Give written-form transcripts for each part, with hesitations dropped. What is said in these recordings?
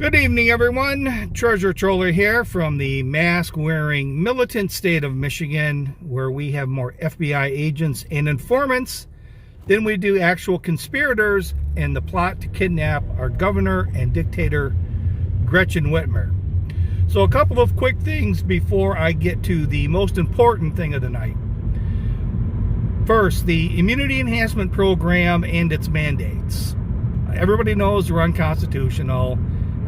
Good evening, everyone. Treasure Troller here from the mask-wearing militant state of Michigan, where we have more FBI agents and informants than we do actual conspirators in the plot to kidnap our governor and dictator, Gretchen Whitmer. So a couple of quick things before I get to the most important thing of the night. First, the Immunity Enhancement Program and its mandates. Everybody knows they're unconstitutional.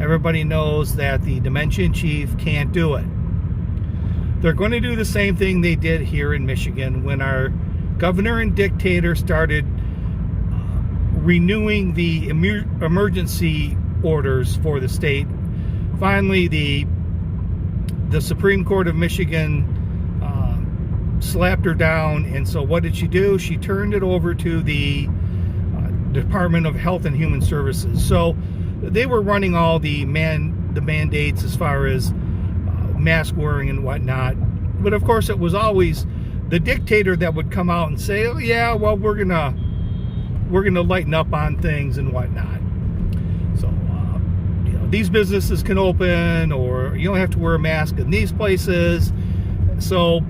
Everybody knows that the dementia in chief can't do it. They're going to do the same thing they did here in Michigan when our governor and dictator started renewing the emergency orders for the state. Finally, the Supreme Court of Michigan slapped her down, and so what did she do? She turned it over to the Department of Health and Human Services. So they were running all the mandates as far as mask wearing and whatnot. But of course, it was always the dictator that would come out and say, "Oh yeah, well we're gonna lighten up on things and whatnot." So these businesses can open, or you don't have to wear a mask in these places. So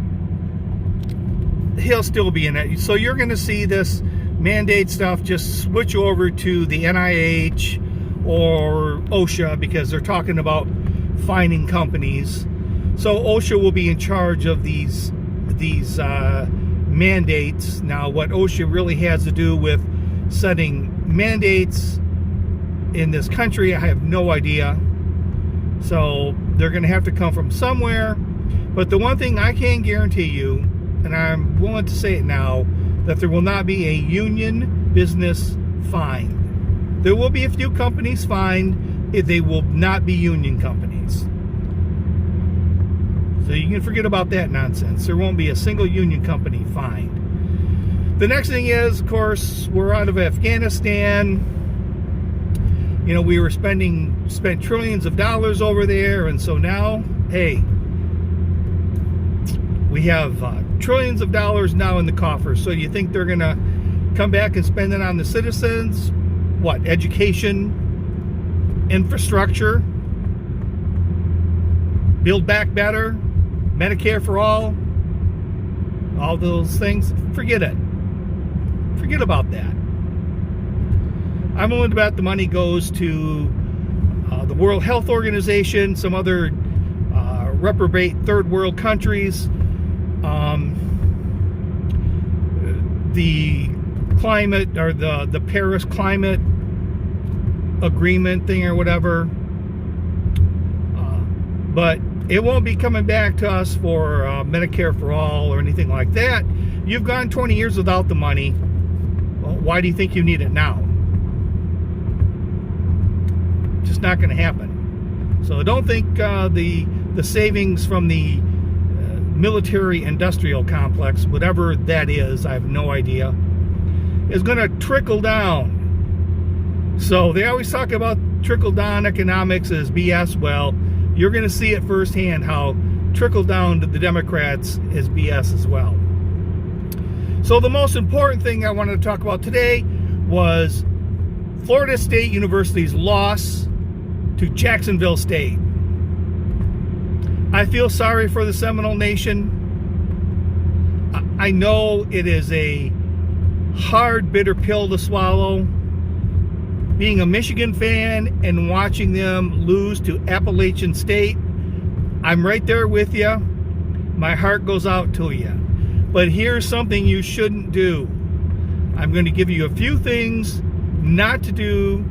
he'll still be in it. So you're going to see this mandate stuff just switch over to the NIH or OSHA, because they're talking about fining companies. So OSHA will be in charge of these mandates. Now, what OSHA really has to do with setting mandates in this country, I have no idea. So they're going to have to come from somewhere. But the one thing I can guarantee you, and I'm willing to say it now, that there will not be a union business fine. There will be a few companies fined. They will not be union companies. So you can forget about that nonsense. There won't be a single union company fined. The next thing is, of course, we're out of Afghanistan. You know, we were spent trillions of dollars over there, and so now, hey, we have trillions of dollars now in the coffers. So you think they're going to come back and spend it on the citizens? What? Education, infrastructure, build back better, Medicare for all those things. Forget it. Forget about that. I'm willing to bet the money goes to the World Health Organization, some other reprobate third world countries, the climate, or the Paris climate agreement thing or whatever, but it won't be coming back to us for Medicare for all or anything like that. You've gone 20 years without the money. Well, why do you think you need it now? Just not going to happen. So don't think the savings from the military industrial complex, whatever that is, I have no idea, is going to trickle down. So they always talk about trickle-down economics as BS. Well, you're going to see it firsthand how trickle-down to the Democrats is BS as well. So the most important thing I wanted to talk about today was Florida State University's loss to Jacksonville State. I feel sorry for the Seminole Nation. I know it is a hard, bitter pill to swallow. Being a Michigan fan and watching them lose to Appalachian State, I'm right there with you. My heart goes out to you. But here's something you shouldn't do. I'm going to give you a few things not to do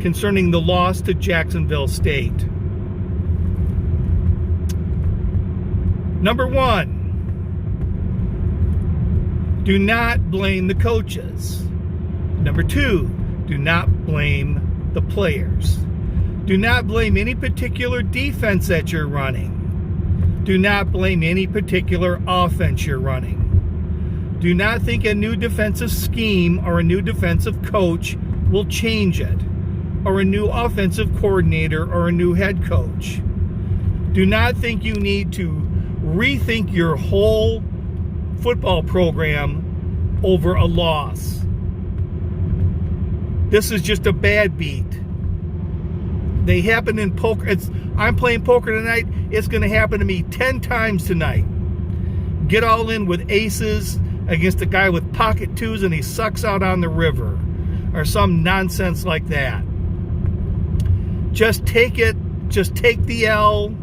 concerning the loss to Jacksonville State. Number one, do not blame the coaches. Number two, do not blame the players. Do not blame any particular defense that you're running. Do not blame any particular offense you're running. Do not think a new defensive scheme or a new defensive coach will change it, or a new offensive coordinator or a new head coach. Do not think you need to rethink your whole football program over a loss. This is just a bad beat. They happen in poker. I'm playing poker tonight. It's going to happen to me 10 times tonight. Get all in with aces against a guy with pocket twos and he sucks out on the river. Or some nonsense like that. Just take it. Just take the L.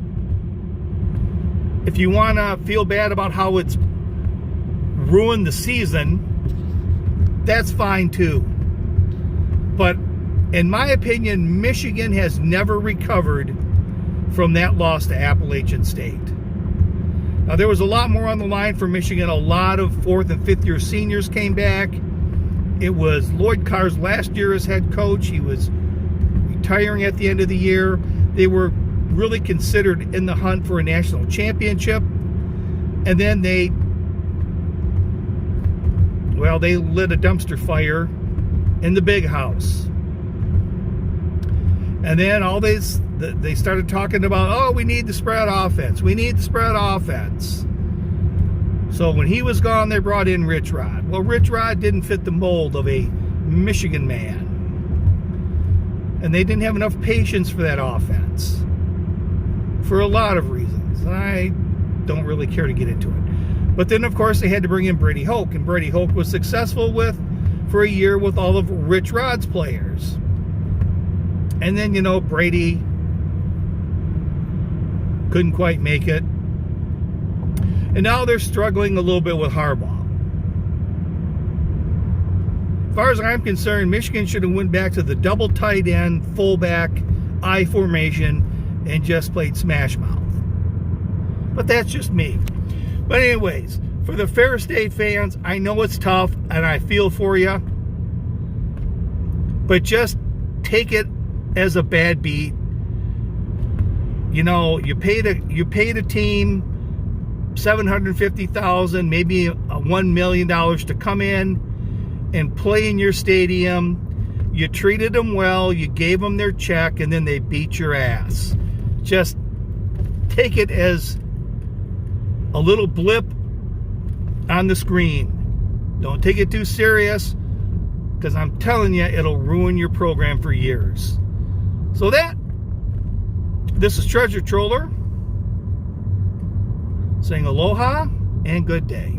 If you want to feel bad about how it's ruined the season, that's fine too. But in my opinion, Michigan has never recovered from that loss to Appalachian State. Now, there was a lot more on the line for Michigan. A lot of 4th and 5th year seniors came back. It was Lloyd Carr's last year as head coach. He was retiring at the end of the year. They were really considered in the hunt for a national championship. And then they lit a dumpster fire in the big house. And then they started talking about, oh, we need the spread offense. We need the spread offense. So when he was gone, they brought in Rich Rod. Well, Rich Rod didn't fit the mold of a Michigan man. And they didn't have enough patience for that offense. For a lot of reasons. I don't really care to get into it. But then, of course, they had to bring in Brady Hoke. And Brady Hoke was successful for a year with all of Rich Rod's players. And then, Brady couldn't quite make it. And now they're struggling a little bit with Harbaugh. As far as I'm concerned, Michigan should have went back to the double tight end, fullback, I formation, and just played smash mouth. But that's just me. But anyways, for the Ferris State fans, I know it's tough, and I feel for you. But just take it as a bad beat. You paid a team $750,000, maybe $1 million to come in and play in your stadium. You treated them well, you gave them their check, and then they beat your ass. Just take it as a little blip on the screen. Don't take it too serious, because I'm telling you, it'll ruin your program for years. So this is Treasure Troller saying aloha and good day.